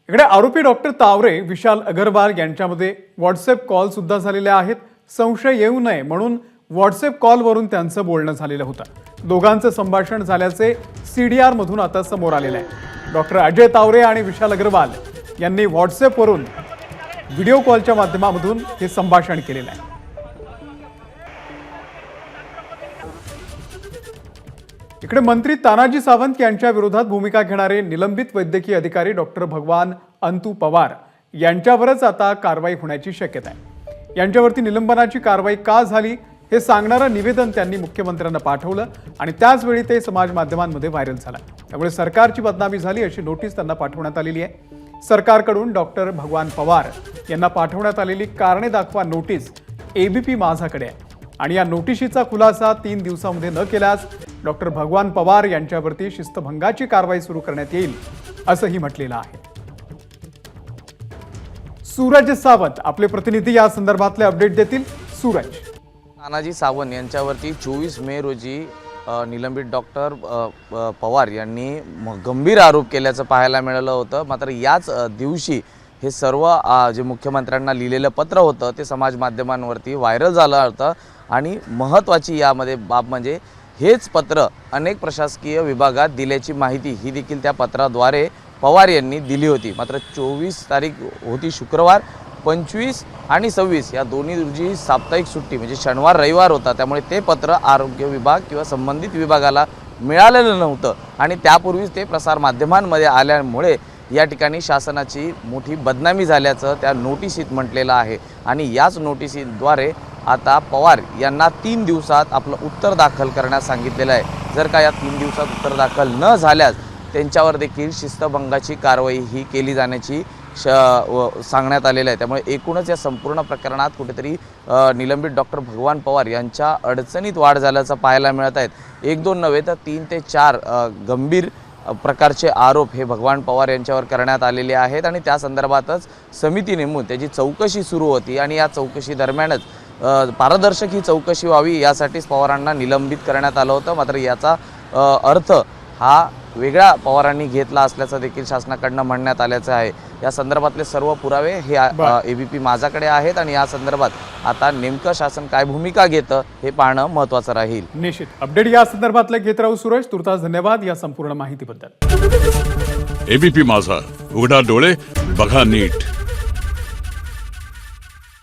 इकडे आरोपी डॉक्टर तावरे विशाल अग्रवाल यांच्यामध्ये व्हॉट्सअप कॉल सुद्धा झालेले आहेत। संशय येऊ नये म्हणून व्हॉट्सअप कॉलवरून त्यांचं बोलणं झालेलं होतं। दोघांचं संभाषण झाल्याचे सीडीआर मधून आता समोर आलेलं आहे। डॉक्टर अजय तावरे आणि विशाल अग्रवाल यांनी व्हॉट्सअपवरून व्हिडिओ कॉलच्या माध्यमातून हे संभाषण केलेलं आहे। इकडे मंत्री तानाजी सावंत यांच्या विरोधात भूमिका घेणारे निलंबित वैद्यकीय अधिकारी डॉक्टर भगवान अंतू पवार यांच्यावरच आता कारवाई होण्याची शक्यता आहे। यांच्यावरती निलंबनाची कारवाई का झाली हे सांगणारं निवेदन त्यांनी मुख्यमंत्र्यांना पाठवलं आणि त्याच वेळी ते समाज माध्यमांमध्ये व्हायरल झालं। त्यामुळे सरकारची बदनामी झाली अशी नोटीस त्यांना पाठवण्यात आलेली आहे। सरकारकडून डॉक्टर भगवान पवार यांना पाठवण्यात आलेली कारणे दाखवा नोटीस एबीपी माझाकडे आहे आणि या नोटिशीचा खुलासा 3 दिवसांमध्ये न केल्यास डॉक्टर भगवान पवार यांच्यावरती शिस्तभंगाची कारवाई सुरू करण्यात येईल असंही म्हटलेलं आहे। सूरज सावंत आपले प्रतिनिधी या संदर्भातले अपडेट देतील। सूरज, तानाजी सावंत यांच्यावरती 24 मे रोजी निलंबित डॉक्टर पवार यांनी गंभीर आरोप केल्याचं पाहायला मिळालं होतं। मात्र याच दिवशी हे सर्व जे मुख्यमंत्र्यांना लिहिलेलं पत्र होतं ते समाज माध्यमांवरती व्हायरल झालं होतं आणि महत्त्वाची यामध्ये बाब म्हणजे हेच पत्र अनेक प्रशासकीय विभागात दिल्याची माहिती ही देखील त्या पत्राद्वारे पवार यांनी दिली होती। मात्र 24 तारीख होती शुक्रवार, 25 आणि 26 या दोन्ही रोजी साप्ताहिक सुट्टी म्हणजे शनिवार रविवार होता। त्यामुळे ते पत्र आरोग्य विभाग किंवा संबंधित विभागाला मिळालेलं नव्हतं आणि त्यापूर्वीच ते प्रसार माध्यमांमध्ये आल्यामुळे या ठिकाणी शासनाची मोठी बदनामी झाल्याचं त्या नोटिसीत म्हटलेलं आहे आणि याच नोटिसीद्वारे आता पवार यांना 3 दिवसात आपलं उत्तर दाखल करण्यास सांगितलेलं आहे। जर का या 3 दिवसात उत्तर दाखल न झाल्यास त्यांच्यावर देखील शिस्तभंगाची कारवाई ही केली जाण्याची सांगण्यात आलेलं आहे। त्यामुळे एकूणच या संपूर्ण प्रकरणात कुठेतरी निलंबित डॉक्टर भगवान पवार यांच्या अडचणीत वाढ झाल्याचं पाहायला मिळत आहेत। 1-2 नव्हे तर 3 ते 4 गंभीर प्रकारचे आरोप हे भगवान पवार यांच्यावर करण्यात आलेले आहेत आणि त्या संदर्भातच समिती नेमून त्याची चौकशी सुरू होती आणि या चौकशी दरम्यानच पारदर्शक ही चौकशी व्हावी यासाठीच पवारांना निलंबित करण्यात आलं होतं। मात्र याचा अर्थ हा वेगळा पवारांनी घेतला असल्याचं देखील शासनाकडनं म्हणण्यात आल्याचं आहे। या संदर्भातले सर्व पुरावे हे एबीपी माझाकडे आहेत आणि या संदर्भात आता नेमकं शासन काय भूमिका घेतं हे पाहणं महत्त्वाचं राहील। निश्चित अपडेट या संदर्भातले घेत राहू सूरज। तुर्तास धन्यवाद या संपूर्ण माहितीबद्दल। एबीपी माझा, उघडा डोळे बघा नीट।